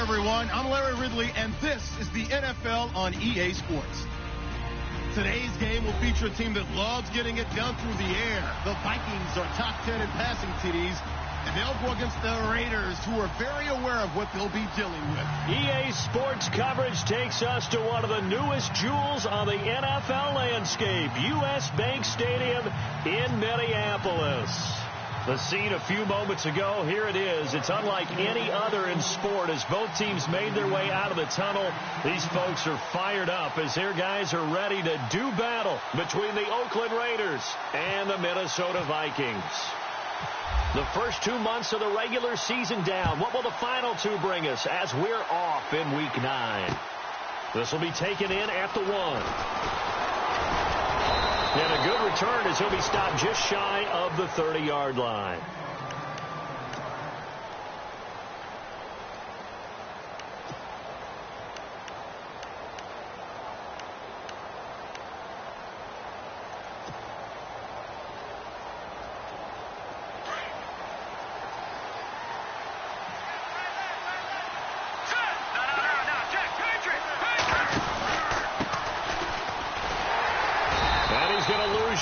everyone. I'm Larry Ridley, and this is the NFL on EA Sports. Today's game will feature a team that loves getting it done through the air. The Vikings are top 10 in passing TDs, and they'll go against the Raiders, who are very aware of what they'll be dealing with. EA Sports coverage takes us to one of the newest jewels on the NFL landscape, U.S. Bank Stadium in Minneapolis. The scene a few moments ago, here it is. It's unlike any other in sport as both teams made their way out of the tunnel. These folks are fired up as their guys are ready to do battle between the Oakland Raiders and the Minnesota Vikings. The first 2 months of the regular season down. What will the final two bring us as we're off in Week 9? This will be taken in at the 1. And a good return as he'll be stopped just shy of the 30-yard line.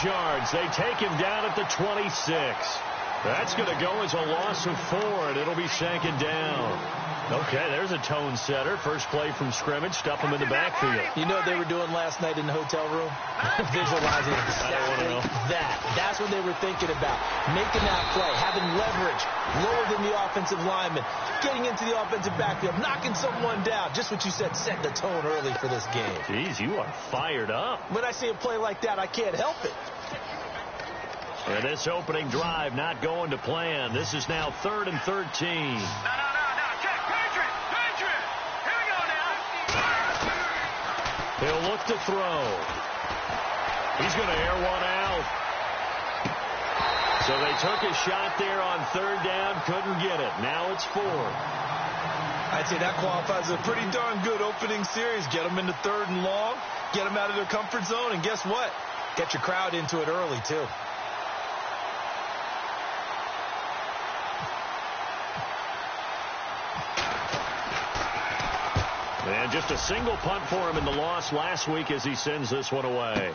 Yards. They take him down at the 26. That's going to go as a loss of 4, and it'll be 2nd down. Okay, there's a tone setter. First play from scrimmage. Stuff him in the backfield. You know what they were doing last night in the hotel room? Visualizing exactly that. That's what they were thinking about. Making that play, having leverage, lower than the offensive lineman, getting into the offensive backfield, knocking someone down. Just what you said, set the tone early for this game. Jeez, you are fired up. When I see a play like that, I can't help it. And this opening drive not going to plan. This is now 3rd and 13. Check, Patriot. Here we go now. He'll look to throw. He's going to air one out. So they took a shot there on 3rd down, couldn't get it. Now it's 4. I'd say that qualifies as a pretty darn good opening series. Get them into 3rd and long, get them out of their comfort zone, and guess what? Get your crowd into it early, too. And just a single punt for him in the loss last week as he sends this one away.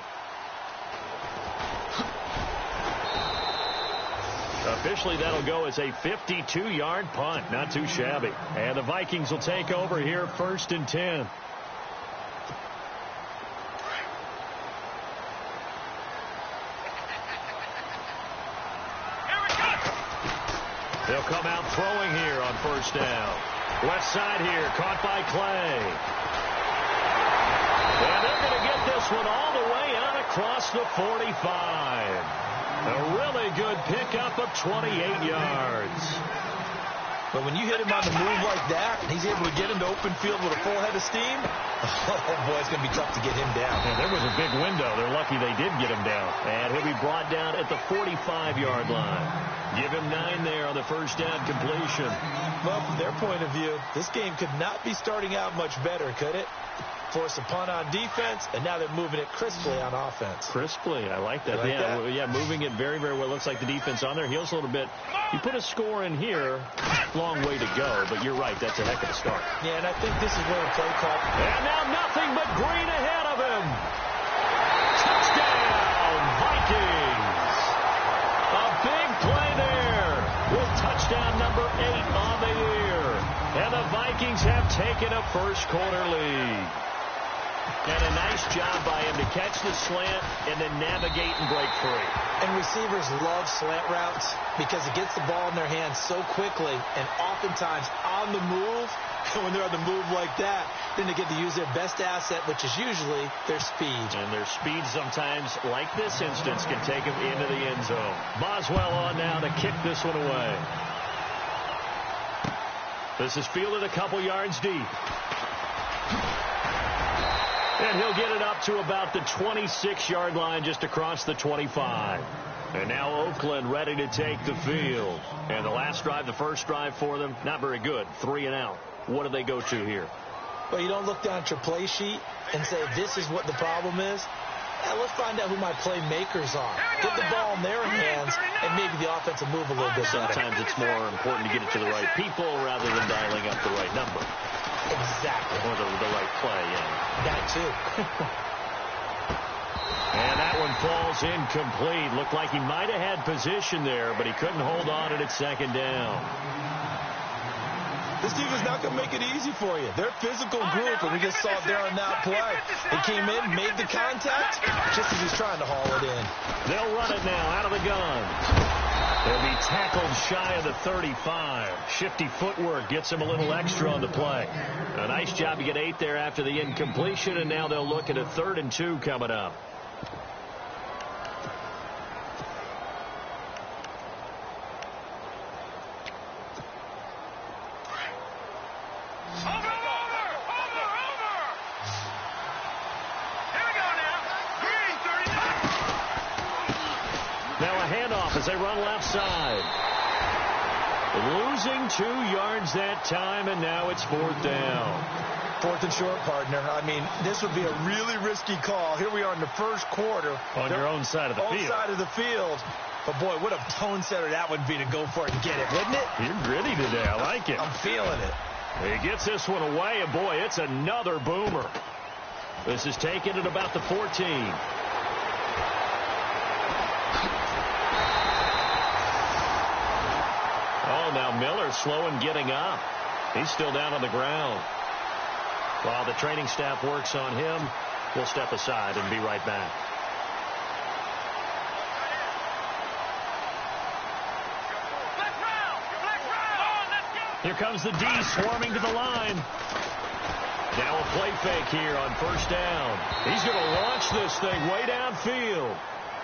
Officially, that'll go as a 52-yard punt. Not too shabby. And the Vikings will take over here 1st and 10. They'll come out throwing here on 1st down. Left side here, caught by Clay. And they're going to get this one all the way out across the 45. A really good pickup of 28 yards. But when you hit him on the move like that, he's able to get into open field with a full head of steam. Oh, boy, it's going to be tough to get him down. And there was a big window. They're lucky they did get him down. And he'll be brought down at the 45-yard line. Give him 9 there on the 1st down completion. Well, from their point of view, this game could not be starting out much better, could it? Force a punt on defense, and now they're moving it crisply on offense. Crisply, I like that. Yeah, moving it very, very well. Looks like the defense on their heels a little bit. You put a score in here, long way to go, but you're right, that's a heck of a start. Yeah, and I think this is where the play call. And now nothing but green ahead of him. Touchdown, Vikings. A big play there with touchdown number 8 on the year. And the Vikings have taken a first-quarter lead. And a nice job by him to catch the slant and then navigate and break free. And receivers love slant routes because it gets the ball in their hands so quickly and oftentimes on the move. And when they're on the move like that, then they get to use their best asset, which is usually their speed. And their speed sometimes, like this instance, can take them into the end zone. Boswell on now to kick this one away. This is fielded a couple yards deep. And he'll get it up to about the 26-yard line just across the 25. And now Oakland ready to take the field. And the last drive, the first drive for them, not very good. 3 and out. What do they go to here? Well, you don't look down at your play sheet and say, this is what the problem is. Yeah, let's find out who my playmakers are. Get the ball in their hands, and maybe the offense will move a little bit better. Sometimes it's more important to get it to the right people rather than dialing up the right number. Exactly. Or the right play, yeah. That, too. And that one falls incomplete. Looked like he might have had position there, but he couldn't hold on it at 2nd down. This team is not going to make it easy for you. They're a physical group, and we just saw it there on that play. He came in, made the contact, just as he's trying to haul it in. They'll run it now out of the gun. They'll be tackled shy of the 35. Shifty footwork gets him a little extra on the play. A nice job to get 8 there after the incompletion, and now they'll look at a 3rd and 2 coming up. handoff as they run left side. Losing 2 yards that time, and now it's 4th down. 4th and short, partner. I mean, this would be a really risky call. Here we are in the first quarter. On your own side of the field. Own side of the field. But, boy, what a tone setter that would be to go for it and get it, wouldn't it? You're gritty today. I like it. I'm feeling it. He gets this one away, and, boy, it's another boomer. This is taken at about the 14. Oh, now Miller's slow in getting up. He's still down on the ground. While the training staff works on him, we'll step aside and be right back. Here comes the D swarming to the line. Now a play fake here on 1st down. He's going to launch this thing way downfield.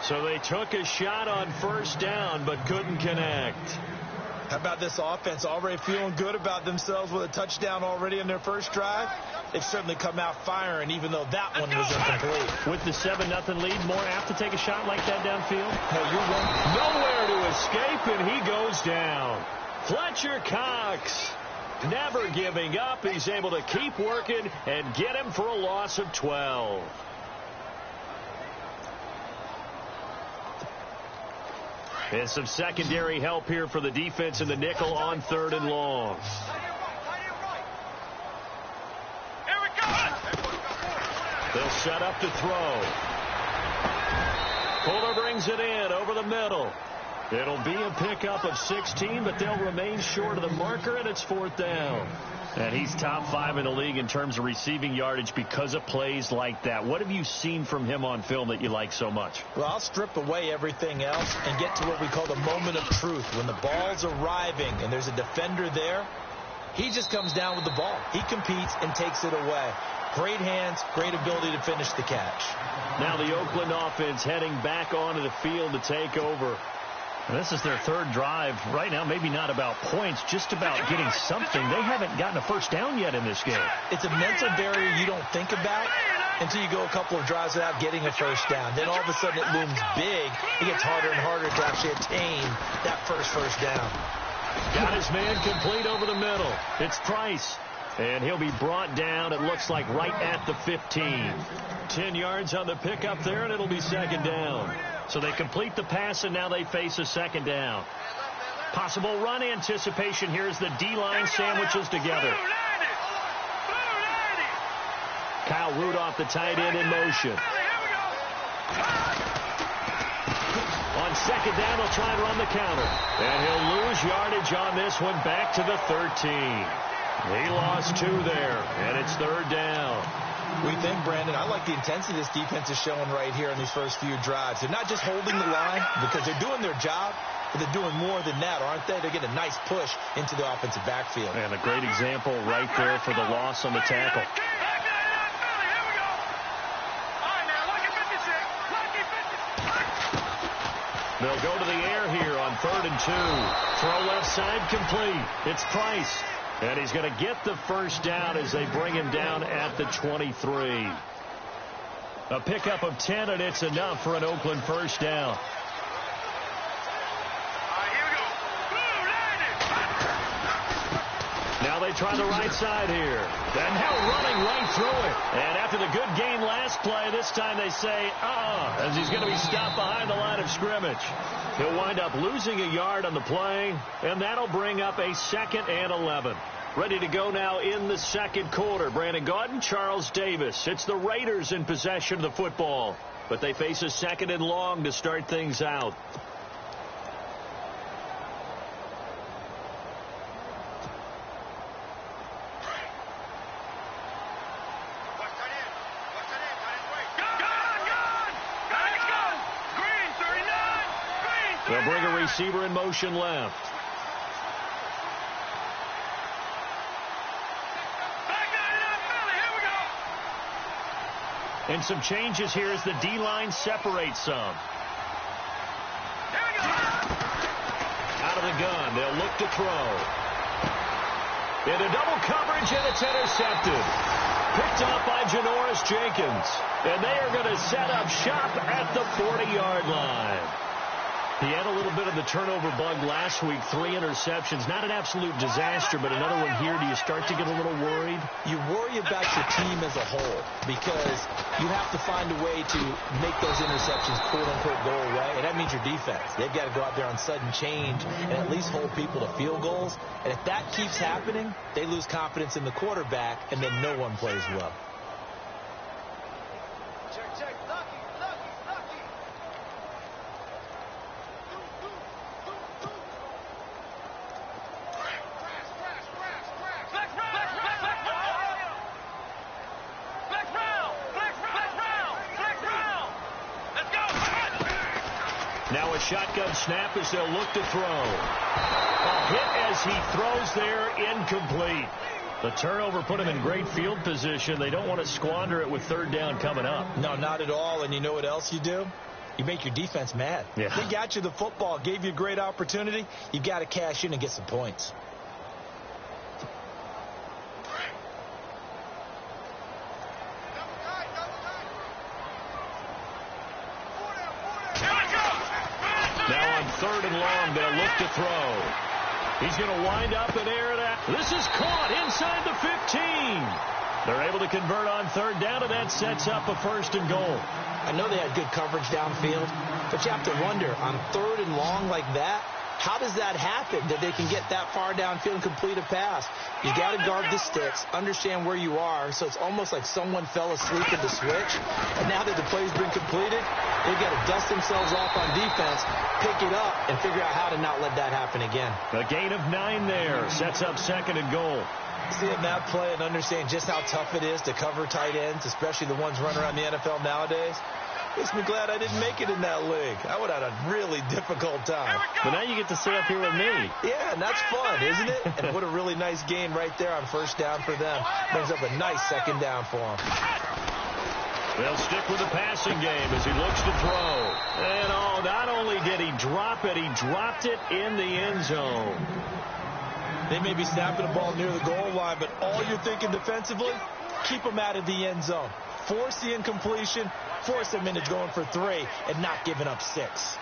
So they took a shot on 1st down but couldn't connect. How about this offense already feeling good about themselves with a touchdown already in their first drive? They've certainly come out firing, even though that one was incomplete. With the 7-0 lead, more apt to take a shot like that downfield? Hey, you're right. Nowhere to escape, and he goes down. Fletcher Cox, never giving up. He's able to keep working and get him for a loss of 12. And some secondary help here for the defense in the nickel on 3rd and long. They'll set up to throw. Fuller brings it in over the middle. It'll be a pickup of 16, but they'll remain short of the marker, and it's 4th down. And he's top 5 in the league in terms of receiving yardage because of plays like that. What have you seen from him on film that you like so much? Well, I'll strip away everything else and get to what we call the moment of truth. When the ball's arriving and there's a defender there, he just comes down with the ball. He competes and takes it away. Great hands, great ability to finish the catch. Now the Oakland offense heading back onto the field to take over. This is their 3rd drive. Right now, maybe not about points, just about getting something. They haven't gotten a 1st down yet in this game. It's a mental barrier you don't think about until you go a couple of drives without getting a 1st down. Then all of a sudden it looms big. It gets harder and harder to actually attain that first down. Got his man complete over the middle. It's Price. And he'll be brought down, it looks like, right at the 15. 10 yards on the pickup there, and it'll be 2nd down. So they complete the pass, and now they face a 2nd down. Possible run anticipation here as the D-line sandwiches together. Kyle Rudolph, the tight end, in motion. On 2nd down, they'll try and run the counter. And he'll lose yardage on this one back to the 13. He lost 2 there, and it's 3rd down. We think, Brandon, I like the intensity this defense is showing right here in these first few drives. They're not just holding the line because they're doing their job, but they're doing more than that, aren't they? They're getting a nice push into the offensive backfield. And a great example right there for the loss on the tackle. They'll go to the air here on 3rd and 2. Throw left side complete. It's Price. And he's going to get the 1st down as they bring him down at the 23. A pickup of 10, and it's enough for an Oakland 1st down. Now they try the right side here. And now running right through it. And after the good game last play, this time they say, as he's going to be stopped behind the line of scrimmage. He'll wind up losing a yard on the play, and that'll bring up a 2nd and 11. Ready to go now in the 2nd quarter. Brandon Gaudin, Charles Davis. It's the Raiders in possession of the football, but they face a 2nd and long to start things out. They'll bring a receiver in motion left. And some changes here as the D-line separates some. Out of the gun, they'll look to throw. Into double coverage, and it's intercepted. Picked up by Janoris Jenkins. And they are going to set up shop at the 40-yard line. He had a little bit of the turnover bug last week, 3 interceptions. Not an absolute disaster, but another one here. Do you start to get a little worried? You worry about your team as a whole because you have to find a way to make those interceptions, quote-unquote, go away, and that means your defense. They've got to go out there on sudden change and at least hold people to field goals. And if that keeps happening, they lose confidence in the quarterback, and then no one plays well. Now a shotgun snap as they'll look to throw. A hit as he throws there, incomplete. The turnover put him in great field position. They don't want to squander it with third down coming up. No, not at all. And you know what else you do? You make your defense mad. Yeah. They got you the football, gave you a great opportunity. You've got to cash in and get some points. Now on 3rd and long, they'll look to throw. He's going to wind up and air it out. This is caught inside the 15. They're able to convert on 3rd down, and that sets up a 1st and goal. I know they had good coverage downfield, but you have to wonder, on 3rd and long like that, how does that happen, that they can get that far downfield and complete a pass? You got to guard the sticks, understand where you are, so it's almost like someone fell asleep at the switch, and now that the play's been completed, they've got to dust themselves off on defense, pick it up, and figure out how to not let that happen again. A gain of 9 there, sets up 2nd and goal. Seeing that play and understand just how tough it is to cover tight ends, especially the ones running around the NFL nowadays, makes me glad I didn't make it in that league. I would have had a really difficult time. But now you get to sit up here with me. Yeah, and that's fun, isn't it? And what a really nice gain right there on 1st down for them. Brings up a nice 2nd down for them. They'll stick with the passing game as he looks to throw. And, oh, not only did he drop it, he dropped it in the end zone. They may be snapping the ball near the goal line, but all you're thinking defensively, keep them out of the end zone. Force the incompletion, force them into going for 3, and not giving up 6.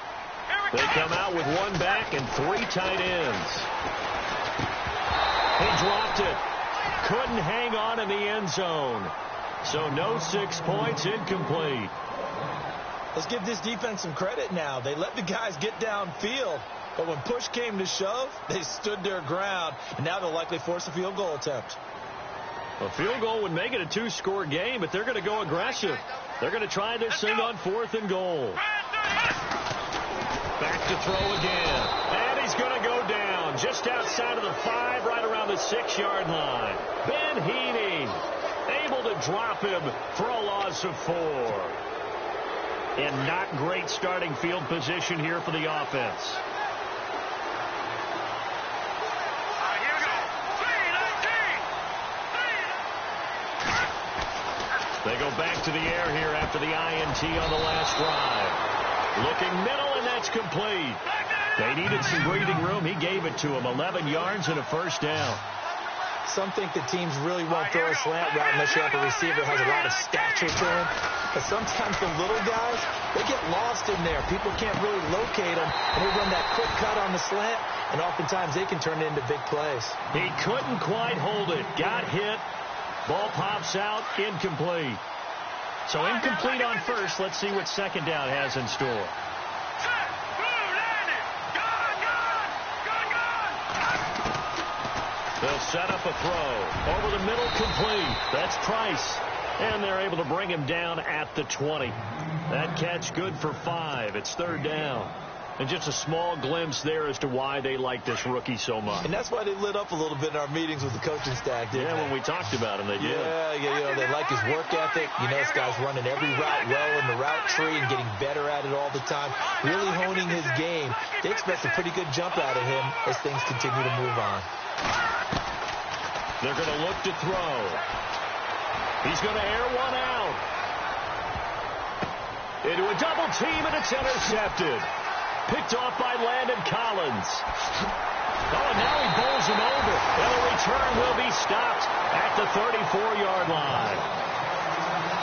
They come out with 1 back and 3 tight ends. He dropped it. Couldn't hang on in the end zone. So no 6 points, incomplete. Let's give this defense some credit now. They let the guys get downfield, but when push came to shove, they stood their ground, and now they'll likely force a field goal attempt. A field goal would make it a 2-score game, but they're going to go aggressive. They're going to try this thing on 4th and goal. Back to throw again. And he's going to go down just outside of the 5, right around the 6-yard line. Ben Heaney able to drop him for a loss of 4. And not great starting field position here for the offense. They go back to the air here after the INT on the last drive. Looking middle, and that's complete. They needed some breathing room. He gave it to them. 11 yards and a 1st down. Some think that teams really won't throw a slant route unless you have a receiver that has a lot of stature to him. But sometimes the little guys, they get lost in there. People can't really locate them, and they run that quick cut on the slant, and oftentimes they can turn it into big plays. He couldn't quite hold it. Got hit. Ball pops out, incomplete. So incomplete on 1st. Let's see what 2nd down has in store. They'll set up a throw. Over the middle, complete. That's Price. And they're able to bring him down at the 20. That catch good for 5. It's 3rd down. And just a small glimpse there as to why they like this rookie so much. And that's why they lit up a little bit in our meetings with the coaching staff, didn't they? When we talked about him, they did. Yeah, they like his work ethic. You know, this guy's running every route well in the route tree and getting better at it all the time, really honing his game. They expect a pretty good jump out of him as things continue to move on. They're going to look to throw. He's going to air one out. Into a double team, and it's intercepted. Picked off by Landon Collins. Oh, and now he bowls him over. And the return will be stopped at the 34-yard line.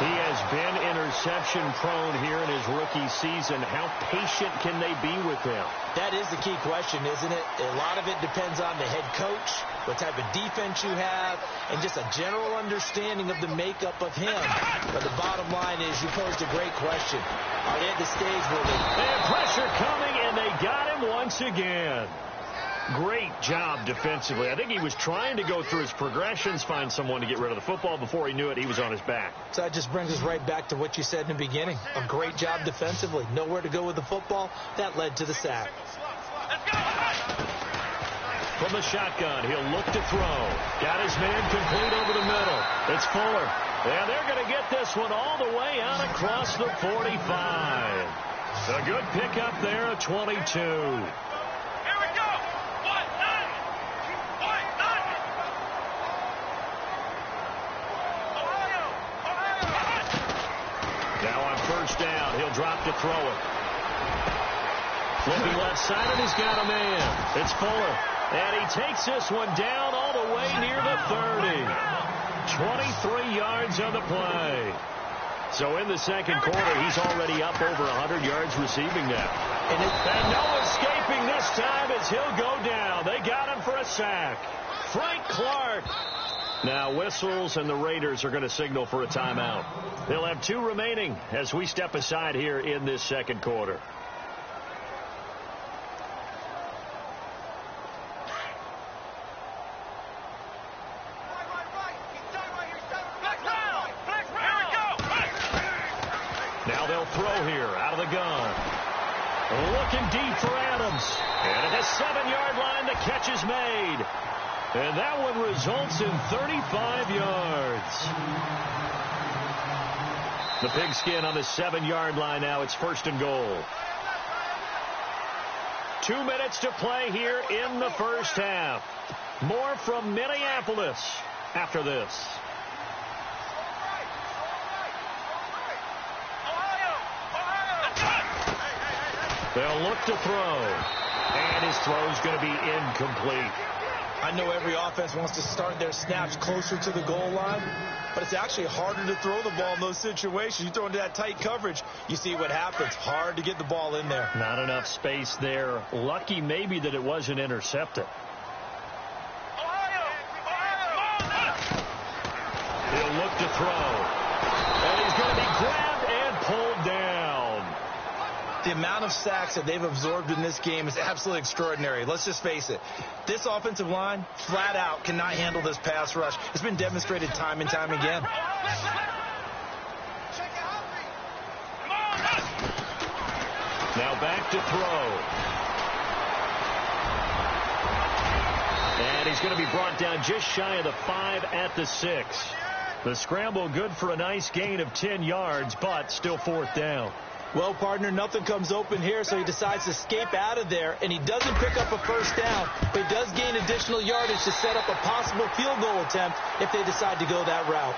He has been interception prone here in his rookie season. How patient can they be with him? That is the key question, isn't it? A lot of it depends on the head coach, what type of defense you have, and just a general understanding of the makeup of him. But the bottom line is you posed a great question. Are they at the stage where they... And pressure coming, and they got him once again. Great job defensively. I think he was trying to go through his progressions, find someone to get rid of the football. Before he knew it, he was on his back. So that just brings us right back to what you said in the beginning. A great job defensively. Nowhere to go with the football. That led to the sack. From the shotgun, he'll look to throw. Got his man complete over the middle. It's Fuller. And they're going to get this one all the way out across the 45. A good pickup there at 22. First down. He'll drop to throw it. Flipping left side, and he's got a man. It's Fuller. And he takes this one down all the way near the 30. 23 yards on the play. So in the second quarter, he's already up over 100 yards receiving now. And no escaping this time as he'll go down. They got him for a sack. Frank Clark. Now whistles, and the Raiders are going to signal for a timeout. They'll have 2 remaining as we step aside here in this second quarter. Now they'll throw here out of the gun. Looking deep for Adams. And at the 7-yard line, the catch is made. And that one results in 35 yards. The pigskin on the 7-yard line now. It's first and goal. 2 minutes to play here in the first half. More from Minneapolis after this. They'll look to throw. And his throw's going to be incomplete. I know every offense wants to start their snaps closer to the goal line, but it's actually harder to throw the ball in those situations. You throw into that tight coverage, you see what happens. Hard to get the ball in there. Not enough space there. Lucky maybe that it wasn't intercepted. He'll look to throw. And he's going to be grabbed and pulled down. The amount of sacks that they've absorbed in this game is absolutely extraordinary. Let's just face it. This offensive line, flat out, cannot handle this pass rush. It's been demonstrated time and time again. Now back to throw. And he's going to be brought down just shy of the 5 at the 6. The scramble good for a nice gain of 10 yards, but still 4th down. Well, partner, nothing comes open here, so he decides to escape out of there, and he doesn't pick up a first down, but he does gain additional yardage to set up a possible field goal attempt if they decide to go that route.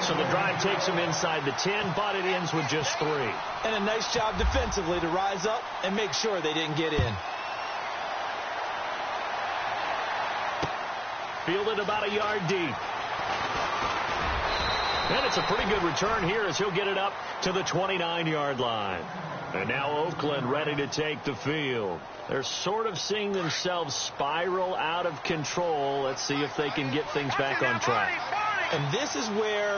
So the drive takes him inside the 10, but it ends with just 3. And a nice job defensively to rise up and make sure they didn't get in. Fielded about a yard deep. And it's a pretty good return here as he'll get it up to the 29-yard line. And now Oakland ready to take the field. They're sort of seeing themselves spiral out of control. Let's see if they can get things back on track. And this is where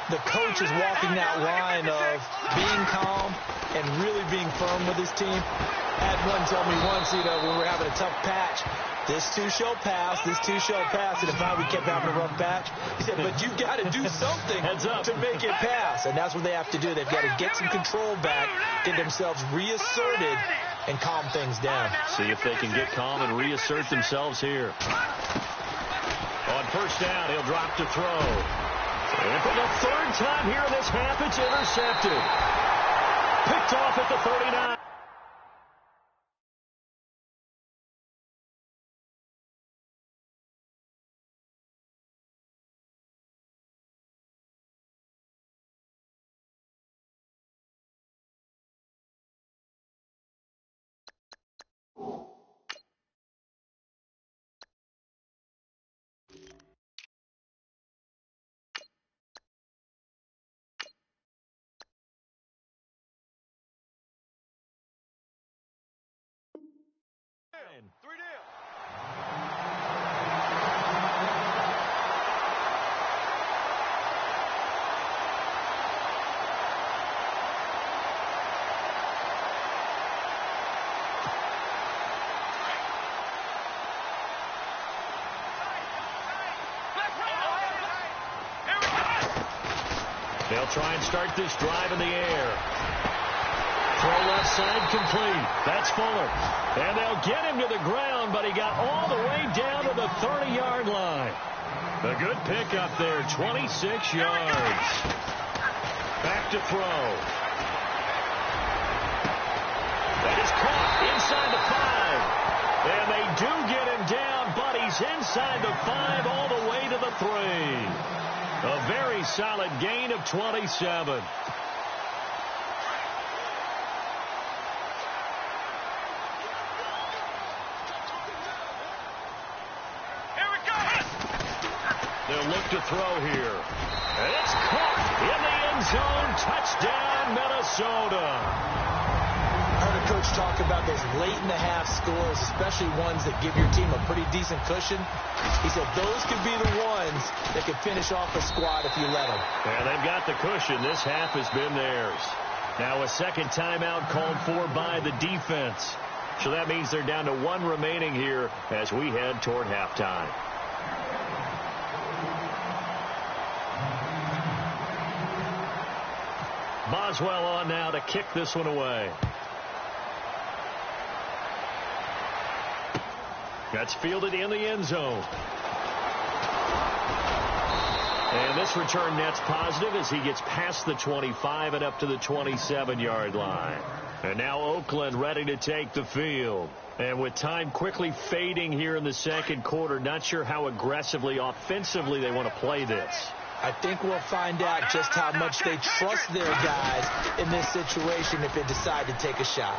the coach is walking that line of being calm and really being firm with his team. I had one tell me once, when we were having a tough patch, this too shall pass, this too shall pass. And if we kept having a rough patch, he said, but you've got to do something to make it pass. And that's what they have to do. They've got to get some control back, get themselves reasserted, and calm things down. See if they can get calm and reassert themselves here. On first down, he'll drop to throw. And for the 3rd time here in this half, it's intercepted. Picked off at the 39. line. 3 down. They'll try and start this drive in the air. Throw left side complete. That's Fuller. And they'll get him to the ground, but he got all the way down to the 30-yard line. A good pickup there, 26 yards. Back to throw. That is caught inside the 5. And they do get him down, but he's inside the 5 all the way to the 3. A very solid gain of 27. They'll look to throw here. And it's caught in the end zone. Touchdown, Minnesota. I heard a coach talk about those late-in-the-half scores, especially ones that give your team a pretty decent cushion. He said those could be the ones that could finish off a squad if you let them. Yeah, they've got the cushion. This half has been theirs. Now a second timeout called for by the defense. So that means they're down to 1 remaining here as we head toward halftime. Boswell on now to kick this one away. That's fielded in the end zone. And this return net's positive as he gets past the 25 and up to the 27-yard line. And now Oakland ready to take the field. And with time quickly fading here in the second quarter, not sure how aggressively, offensively they want to play this. I think we'll find out just how much they trust their guys in this situation if they decide to take a shot.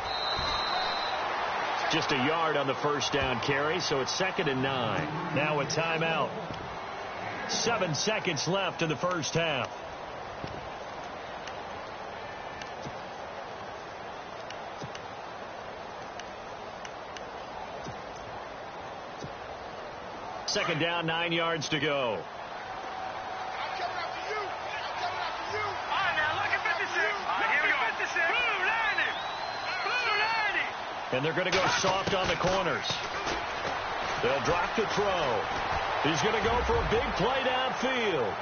Just a yard on the first down carry, so it's 2nd and 9. Now a timeout. 7 seconds left in the first half. Second down, 9 yards to go. And they're going to go soft on the corners. They'll drop the throw. He's going to go for a big play downfield.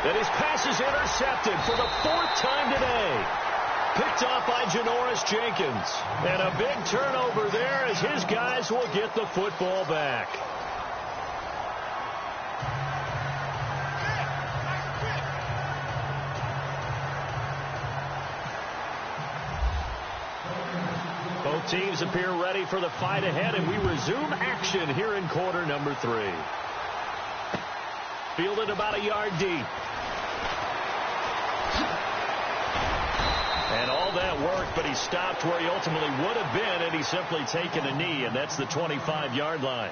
And his pass is intercepted for the 4th time today. Picked off by Janoris Jenkins. And a big turnover there as his guys will get the football back. Both teams appear ready for the fight ahead, and we resume action here in quarter number 3. Fielded about a yard deep. And all that worked, but he stopped where he ultimately would have been, and he's simply taken a knee, and that's the 25-yard line.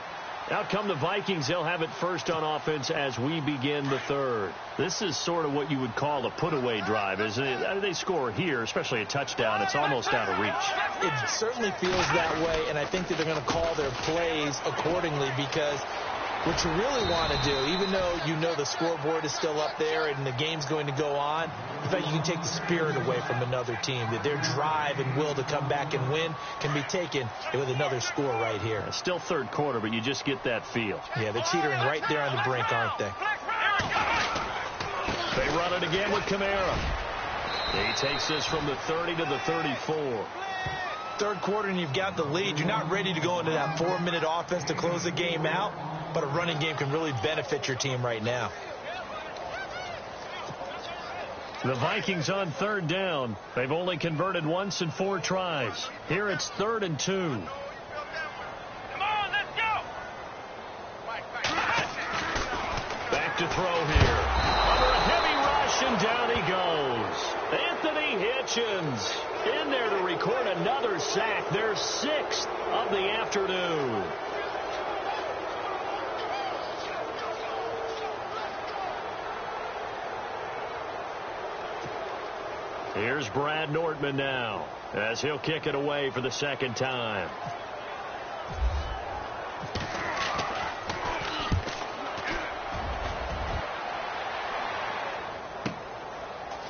Out come the Vikings. They'll have it first on offense as we begin the 3rd. This is sort of what you would call a put-away drive, isn't it? They score here, especially a touchdown. It's almost out of reach. It certainly feels that way, and I think that they're going to call their plays accordingly because what you really want to do, even though you know the scoreboard is still up there and the game's going to go on, in fact, you can take the spirit away from another team, that their drive and will to come back and win can be taken with another score right here. It's still 3rd quarter, but you just get that feel. Yeah, they're teetering right there on the brink, aren't they? They run it again with Kamara. He takes this from the 30 to the 34. 3rd quarter and you've got the lead. You're not ready to go into that 4-minute offense to close the game out, but a running game can really benefit your team right now. The Vikings on 3rd down. They've only converted once in 4 tries. Here it's 3rd and 2. Come on, let's go. Back to throw here. Under a heavy rush, and down he goes. Anthony Hitchens in there to record another sack. Their 6th of the afternoon. Here's Brad Nortman now as he'll kick it away for the 2nd time.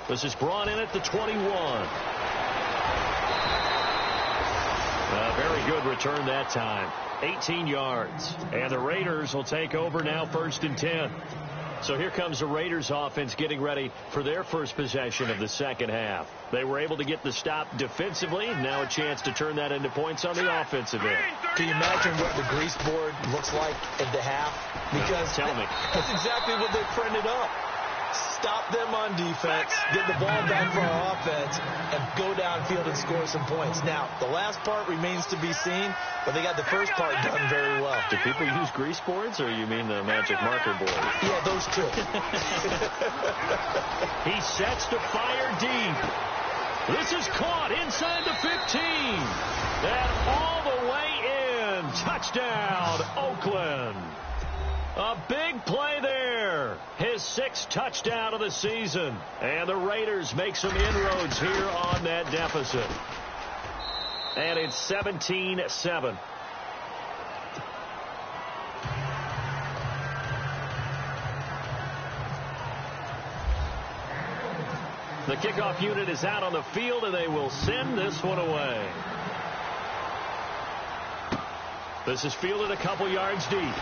This is brought in at the 21. A very good return that time. 18 yards. And the Raiders will take over now, 1st and 10. So here comes the Raiders offense getting ready for their first possession of the second half. They were able to get the stop defensively. Now a chance to turn that into points on the offensive end. Can you imagine what the grease board looks like at the half? Because tell me. That's exactly what they printed up. Stop them on defense, get the ball back for our offense, and go downfield and score some points. Now, the last part remains to be seen, but they got the first part done very well. Do people use grease boards, or you mean the magic marker board? Yeah, those two. He sets to fire deep. This is caught inside the 15. And all the way in. Touchdown, Oakland. A big play there. His 6th touchdown of the season. And the Raiders make some inroads here on that deficit. And it's 17-7. The kickoff unit is out on the field, and they will send this one away. This is fielded a couple yards deep.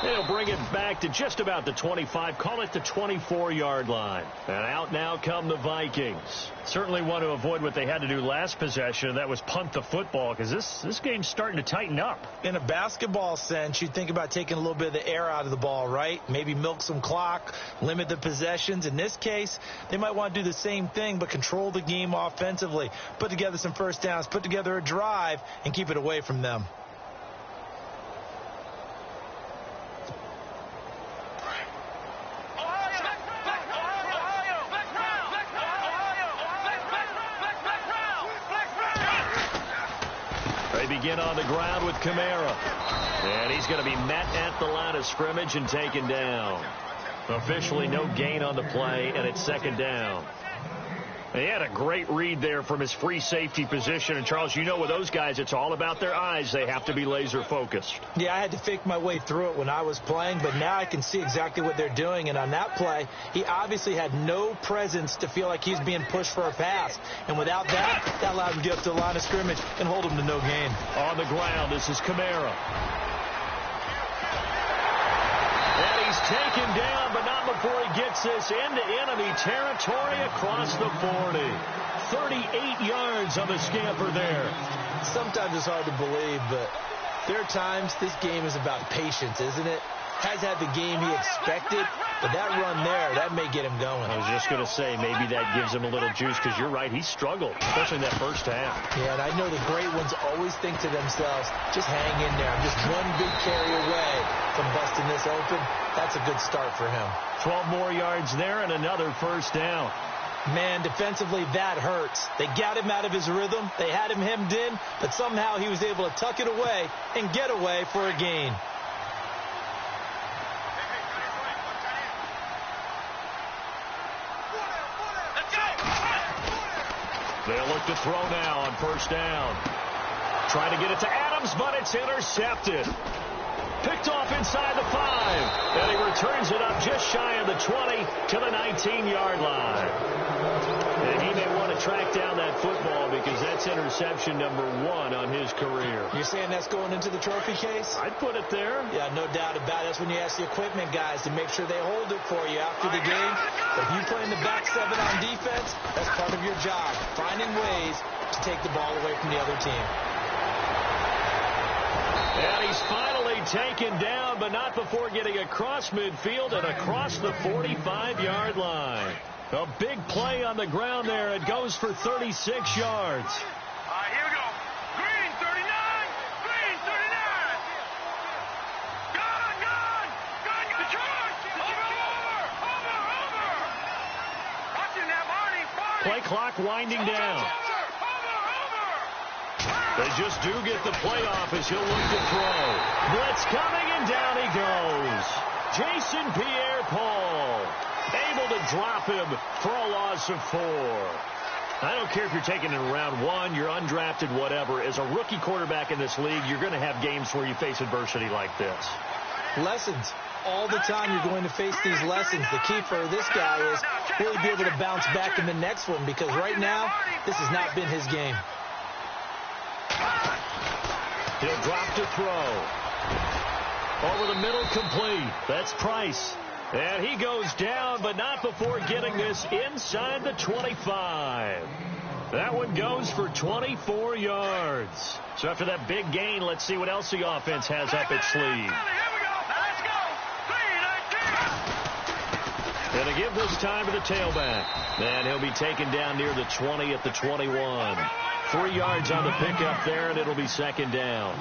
They'll bring it back to just about the 25, call it the 24-yard line. And out now come the Vikings. Certainly want to avoid what they had to do last possession. That was punt the football, because this game's starting to tighten up. In a basketball sense, you think about taking a little bit of the air out of the ball, right? Maybe milk some clock, limit the possessions. In this case, they might want to do the same thing, but control the game offensively. Put together some first downs, put together a drive, and keep it away from them. Begin on the ground with Kamara. And he's going to be met at the line of scrimmage and taken down. Officially no gain on the play, and it's 2nd down. He had a great read there from his free safety position. And, Charles, you know with those guys, it's all about their eyes. They have to be laser focused. Yeah, I had to fake my way through it when I was playing, but now I can see exactly what they're doing. And on that play, he obviously had no presence to feel like he's being pushed for a pass. And without that, that allowed him to get up to the line of scrimmage and hold him to no gain. On the ground, this is Kamara. And he's taken down, but not before he gets this into enemy territory across the 40. 38 yards on the scamper there. Sometimes it's hard to believe, but there are times this game is about patience, isn't it? Has had the game he expected, but that run there, that may get him going. I was just going to say, maybe that gives him a little juice, because you're right, he struggled, especially in that first half. Yeah, and I know the great ones always think to themselves, just hang in there. I'm just one big carry away from busting this open. That's a good start for him. 12 more yards there and another first down. Man, defensively, that hurts. They got him out of his rhythm. They had him hemmed in, but somehow he was able to tuck it away and get away for a gain. They'll look to throw now on first down. Trying to get it to Adams, but it's intercepted. Picked off inside the 5. And he returns it up just shy of the 20 to the 19-yard line. And he may want to track down that football, because that's interception number 1 on his career. You're saying that's going into the trophy case? I'd put it there. Yeah, no doubt about it. That's when you ask the equipment guys to make sure they hold it for you after the game. But if you play in the back 7 on defense, that's part of your job, finding ways to take the ball away from the other team. And he's finally taken down, but not before getting across midfield and across the 45-yard line. A big play on the ground there. It goes for 36 yards. All right, here we go. Green 39. Green 39. Gun. The charge. Over. Watching that, Marty. Play clock winding down. They just do get the play off as he'll look to throw. Blitz coming, and down he goes. Jason Pierre-Paul able to drop him for a loss of 4. I don't care if you're taking it in round 1, you're undrafted, whatever. As a rookie quarterback in this league, you're going to have games where you face adversity like this. Lessons. All the time you're going to face these lessons. The key for this guy is really be able to bounce back in the next one, because right now, this has not been his game. He'll drop to throw. Over the middle, complete. That's Price. And he goes down, but not before getting this inside the 25. That one goes for 24 yards. So after that big gain, let's see what else the offense has up its sleeve. Going to give this time to the tailback. And he'll be taken down near the 20 at the 21. 3 yards on the pickup there, and it'll be second down.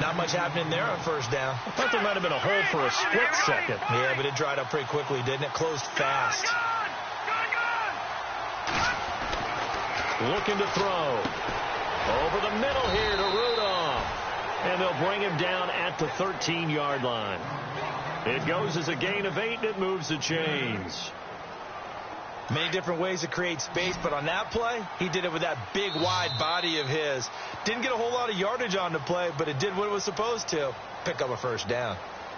Not much happening there on first down. I thought there might have been a hole for a split second. Yeah, but it dried up pretty quickly, didn't it? Closed fast. Looking to throw. Over the middle here to Rudolph. And they'll bring him down at the 13-yard line. It goes as a gain of 8, and it moves the chains. Many different ways to create space, but on that play, he did it with that big, wide body of his. Didn't get a whole lot of yardage on the play, but it did what it was supposed to. Pick up a first down.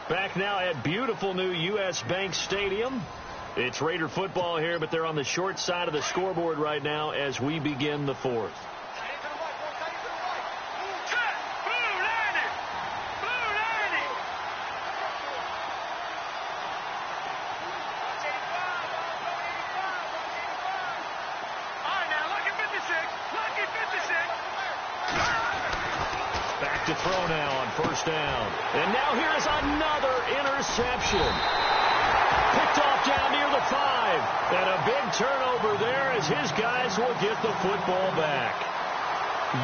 Back now at beautiful new U.S. Bank Stadium. It's Raider football here, but they're on the short side of the scoreboard right now as we begin the fourth. To throw now on first down. And now here is another interception. Picked off down near the 5. And a big turnover there as his guys will get the football back.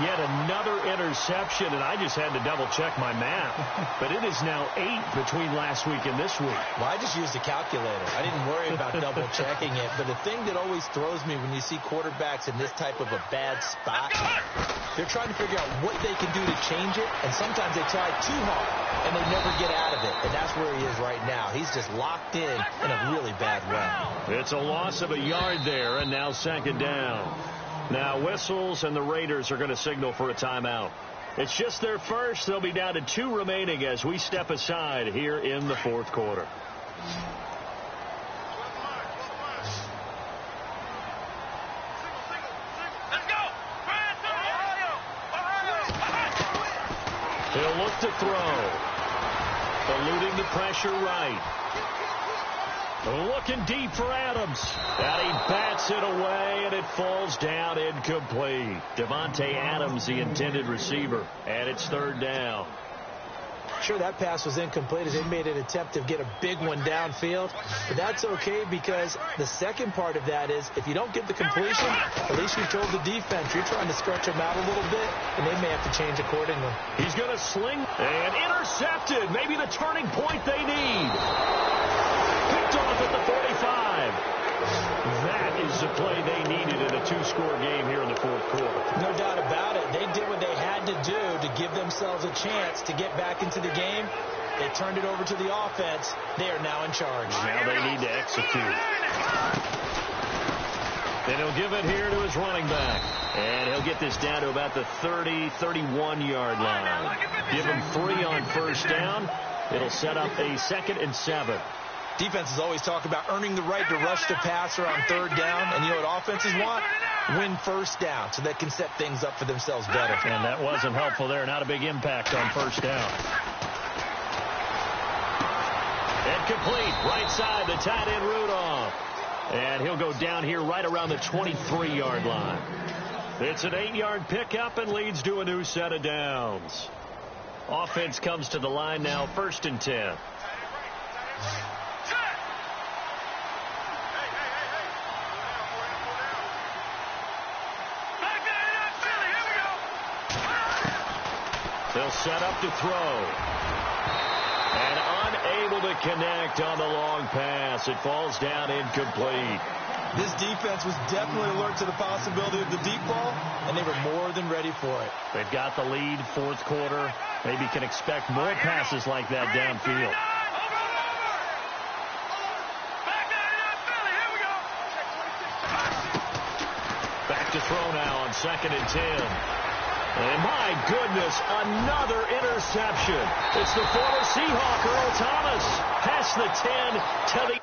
Yet another interception, and I just had to double-check my math. But it is now 8 between last week and this week. Well, I just used a calculator. I didn't worry about double-checking it. But the thing that always throws me when you see quarterbacks in this type of a bad spot, they're trying to figure out what they can do to change it, and sometimes they try too hard, and they never get out of it. And that's where he is right now. He's just locked in a really bad way. It's a loss of a yard there, and now second down. Now whistles, and the Raiders are going to signal for a timeout. It's just their first. They'll be down to 2 remaining as we step aside here in the fourth quarter. He'll look to throw. Eluding the pressure right. Looking deep for Adams. And he bats it away, and it falls down incomplete. Devontae Adams, the intended receiver. And it's third down. Sure, that pass was incomplete as they made an attempt to get a big one downfield. But that's okay, because the second part of that is if you don't get the completion, at least you told the defense you're trying to stretch them out a little bit, and they may have to change accordingly. He's going to sling and intercepted. Maybe the turning point they need. Picked off at the 45. That is the play they needed in a 2-score game here in the fourth quarter. No doubt about it. They did what they had to do to give themselves a chance to get back into the game. They turned it over to the offense. They are now in charge. Now they need to execute. And he'll give it here to his running back. And he'll get this down to about the 30, 31-yard line. Give him 3 on first down. It'll set up a 2nd and 7. Defenses always talk about earning the right to rush the passer on third down. And you know what offenses want? Win first down so they can set things up for themselves better. And that wasn't helpful there. Not a big impact on first down. And complete. Right side, the tight end Rudolph. And he'll go down here right around the 23-yard line. It's an 8-yard pickup and leads to a new set of downs. Offense comes to the line now, 1st and 10. They'll set up to throw. And unable to connect on the long pass. It falls down incomplete. This defense was definitely alert to the possibility of the deep ball, and they were more than ready for it. They've got the lead, fourth quarter. Maybe can expect more passes like that downfield. Back to throw now on 2nd and 10. And my goodness, another interception. It's the former Seahawk, Earl Thomas, past the 10 to the...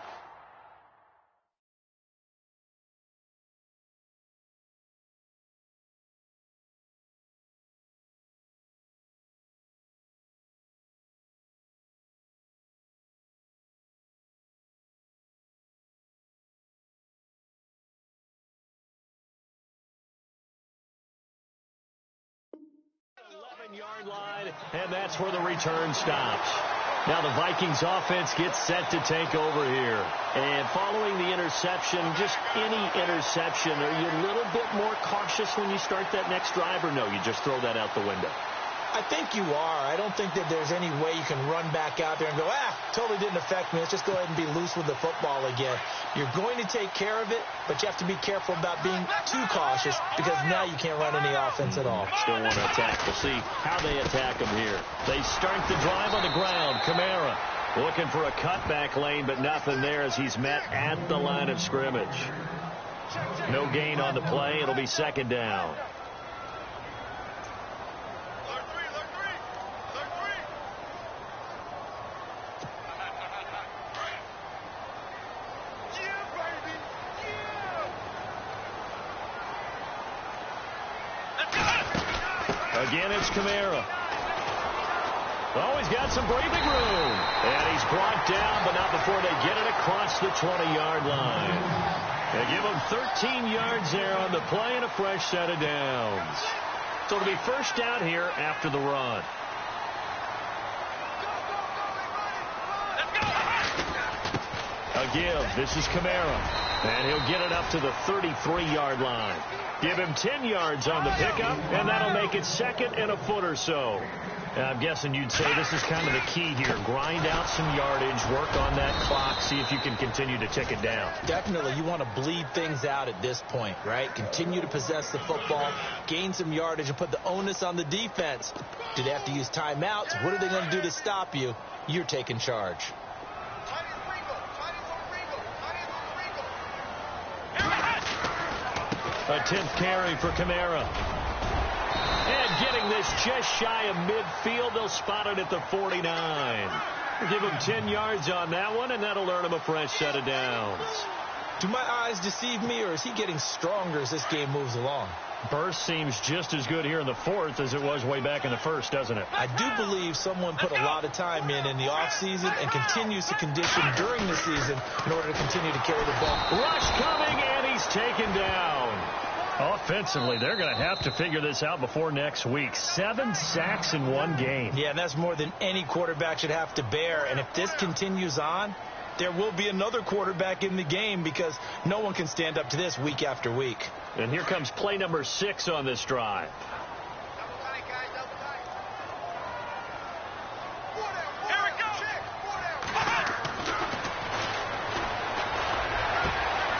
yard line, and that's where the return stops. Now the Vikings offense gets set to take over here. And following the interception, just any interception, are you a little bit more cautious when you start that next drive, or no, you just throw that out the window? I think you are. I don't think that there's any way you can run back out there and go, totally didn't affect me. Let's just go ahead and be loose with the football again. You're going to take care of it, but you have to be careful about being too cautious because now you can't run any offense at all. Still want to attack. We'll see how they attack them here. They start the drive on the ground. Kamara looking for a cutback lane, but nothing there as he's met at the line of scrimmage. No gain on the play. It'll be 2nd down. Again, it's Kamara. Oh, he's got some breathing room. And he's brought down, but not before they get it across the 20-yard line. They give him 13 yards there on the play and a fresh set of downs. So it'll be first down here after the run. A give. This is Kamara. And he'll get it up to the 33-yard line. Give him 10 yards on the pickup, and that'll make it 2nd and a foot or so. And I'm guessing you'd say this is kind of the key here. Grind out some yardage, work on that clock, see if you can continue to tick it down. Definitely. You want to bleed things out at this point, right? Continue to possess the football, gain some yardage, and put the onus on the defense. Do they have to use timeouts? What are they going to do to stop you? You're taking charge. A 10th carry for Kamara. And getting this just shy of midfield. They'll spot it at the 49. Give him 10 yards on that one, and that'll earn him a fresh set of downs. Do my eyes deceive me, or is he getting stronger as this game moves along? Burst seems just as good here in the 4th as it was way back in the 1st, doesn't it? I do believe someone put a lot of time in the offseason and continues to condition during the season in order to continue to carry the ball. Rush coming, and he's taken down. Offensively, they're going to have to figure this out before next week. 7 sacks in one game. Yeah, and that's more than any quarterback should have to bear. And if this continues on, there will be another quarterback in the game because no one can stand up to this week after week. And here comes play number 6 on this drive.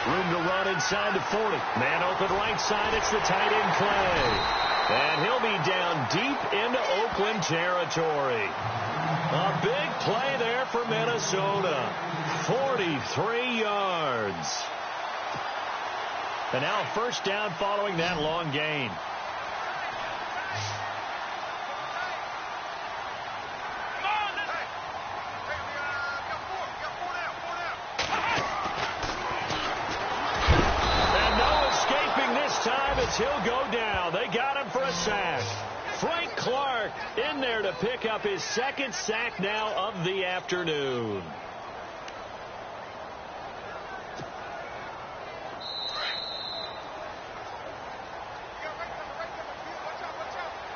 Room to run inside the 40. Man open right side. It's the tight end Clay. And he'll be down deep into Oakland territory. A big play there for Minnesota. 43 yards. And now first down following that long gain. He'll go down. They got him for a sack. Frank Clark in there to pick up his 2nd sack now of the afternoon.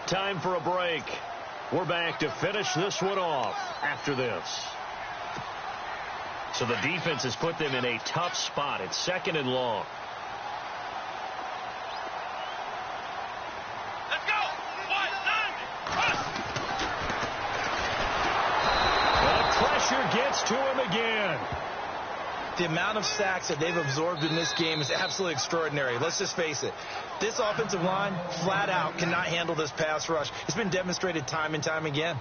Time for a break. We're back to finish this one off after this. So the defense has put them in a tough spot. It's 2nd and long. Gets to him again. The amount of sacks that they've absorbed in this game is absolutely extraordinary. Let's just face it. This offensive line, flat out, cannot handle this pass rush. It's been demonstrated time and time again.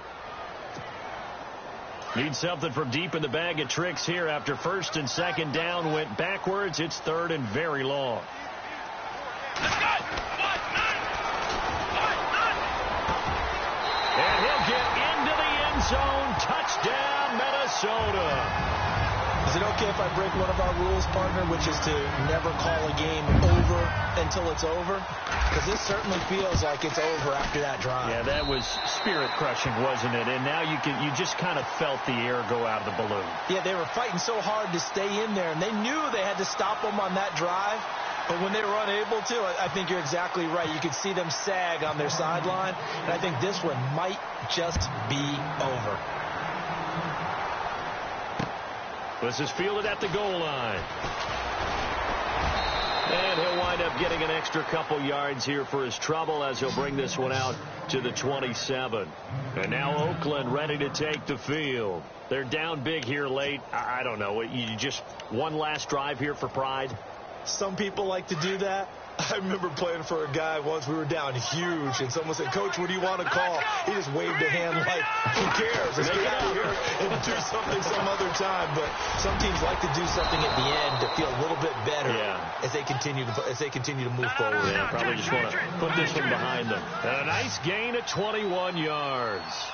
Need something from deep in the bag of tricks here after 1st and 2nd down went backwards. It's 3rd and very long. Let's go! Minnesota. Is it okay if I break one of our rules, partner, which is to never call a game over until it's over? Because this certainly feels like it's over after that drive. Yeah, that was spirit-crushing, wasn't it? And now you just kind of felt the air go out of the balloon. Yeah, they were fighting so hard to stay in there, and they knew they had to stop them on that drive. But when they were unable to, I think you're exactly right. You could see them sag on their sideline, and I think this one might just be over. This is fielded at the goal line. And he'll wind up getting an extra couple yards here for his trouble as he'll bring this one out to the 27. And now Oakland ready to take the field. They're down big here late. I don't know. You just one last drive here for pride? Some people like to do that. I remember playing for a guy once. We were down huge, and someone said, "Coach, what do you want to call?" He just waved a hand like, "Who cares? Let's get out of here and do something some other time." But some teams like to do something at the end to feel a little bit better as they continue to move forward. Yeah, probably just want to put this one behind them. And a nice gain of 21 yards.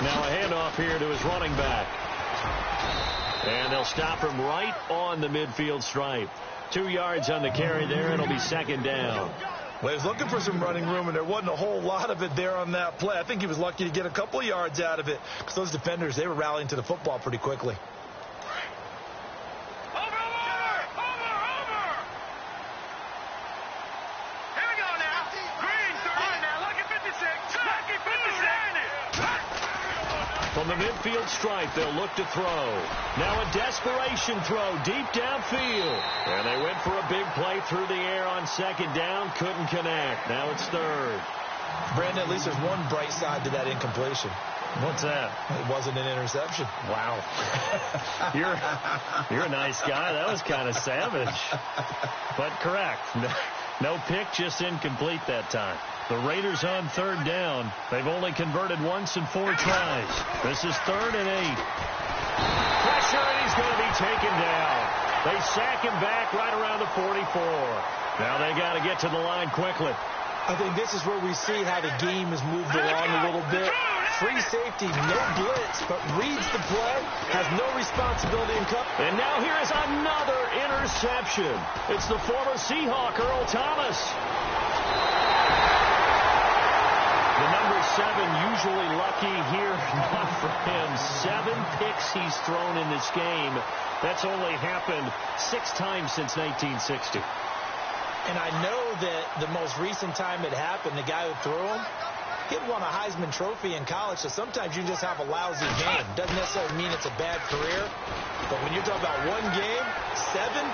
Now a handoff here to his running back. And they'll stop him right on the midfield stripe. 2 yards on the carry there. It'll be second down. Well, he was looking for some running room, and there wasn't a whole lot of it there on that play. I think he was lucky to get a couple yards out of it because those defenders, they were rallying to the football pretty quickly. From the midfield stripe, they'll look to throw. Now a desperation throw deep downfield. And they went for a big play through the air on second down. Couldn't connect. Now it's third. Brandon, at least there's one bright side to that incompletion. What's that? It wasn't an interception. Wow. You're a nice guy. That was kind of savage. But correct. No pick, just incomplete that time. The Raiders on third down. They've only converted once in 4 tries. This is 3rd and 8. Pressure, and he's going to be taken down. They sack him back right around the 44. Now they got to get to the line quickly. I think this is where we see how the game has moved along a little bit. Free safety, no blitz, but reads the play, has no responsibility in cover. And now here is another interception. It's the former Seahawk, Earl Thomas. The number 7 usually lucky here, not for him. 7 picks he's thrown in this game. That's only happened 6 times since 1960. And I know that the most recent time it happened, the guy who threw him, he won a Heisman Trophy in college, so sometimes you just have a lousy game. Doesn't necessarily mean it's a bad career, but when you're talking about one game, 7,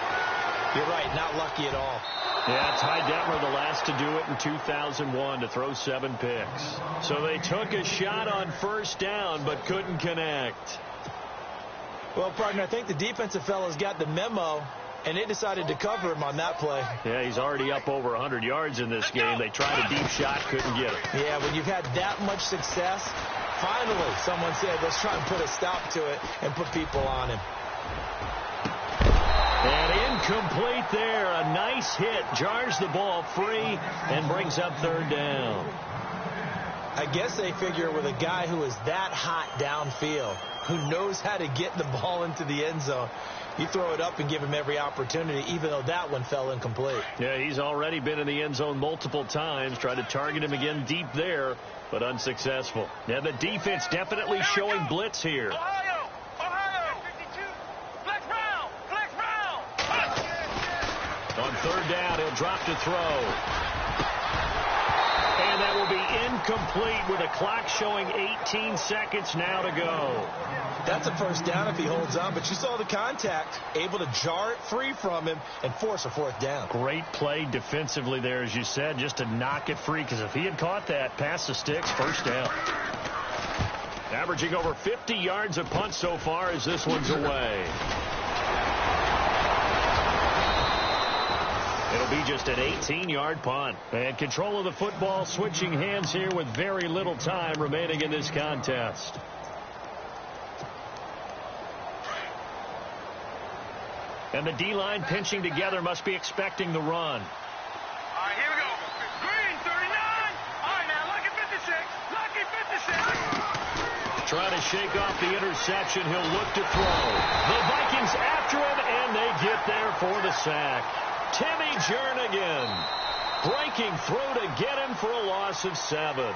you're right, not lucky at all. Yeah, Ty Detmer, the last to do it in 2001, to throw 7 picks. So they took a shot on first down, but couldn't connect. Well, partner, I think the defensive fellas got the memo, and they decided to cover him on that play. Yeah, he's already up over 100 yards in this game. They tried a deep shot, couldn't get it. Yeah, when you've had that much success, finally someone said, let's try and put a stop to it and put people on him. And incomplete there. A nice hit. Jars the ball free and brings up third down. I guess they figure with a guy who is that hot downfield, who knows how to get the ball into the end zone, you throw it up and give him every opportunity, even though that one fell incomplete. Yeah, he's already been in the end zone multiple times. Tried to target him again deep there, but unsuccessful. Now the defense definitely showing blitz here. Ohio, 52, flex round. On third down, he'll drop to throw. And that will be incomplete with a clock showing 18 seconds now to go. That's a first down if he holds on, but you saw the contact, able to jar it free from him and force a 4th down. Great play defensively there, as you said, just to knock it free, because if he had caught that, past the sticks, first down. Averaging over 50 yards a punt so far as this one's away. It'll be just an 18-yard punt. And control of the football switching hands here with very little time remaining in this contest. And the D-line pinching together, must be expecting the run. All right, here we go. Green, 39. All right, now. trying to shake off the interception. He'll look to throw. The Vikings after him, and they get there for the sack. Timmy Jernigan breaking through to get him for a loss of 7.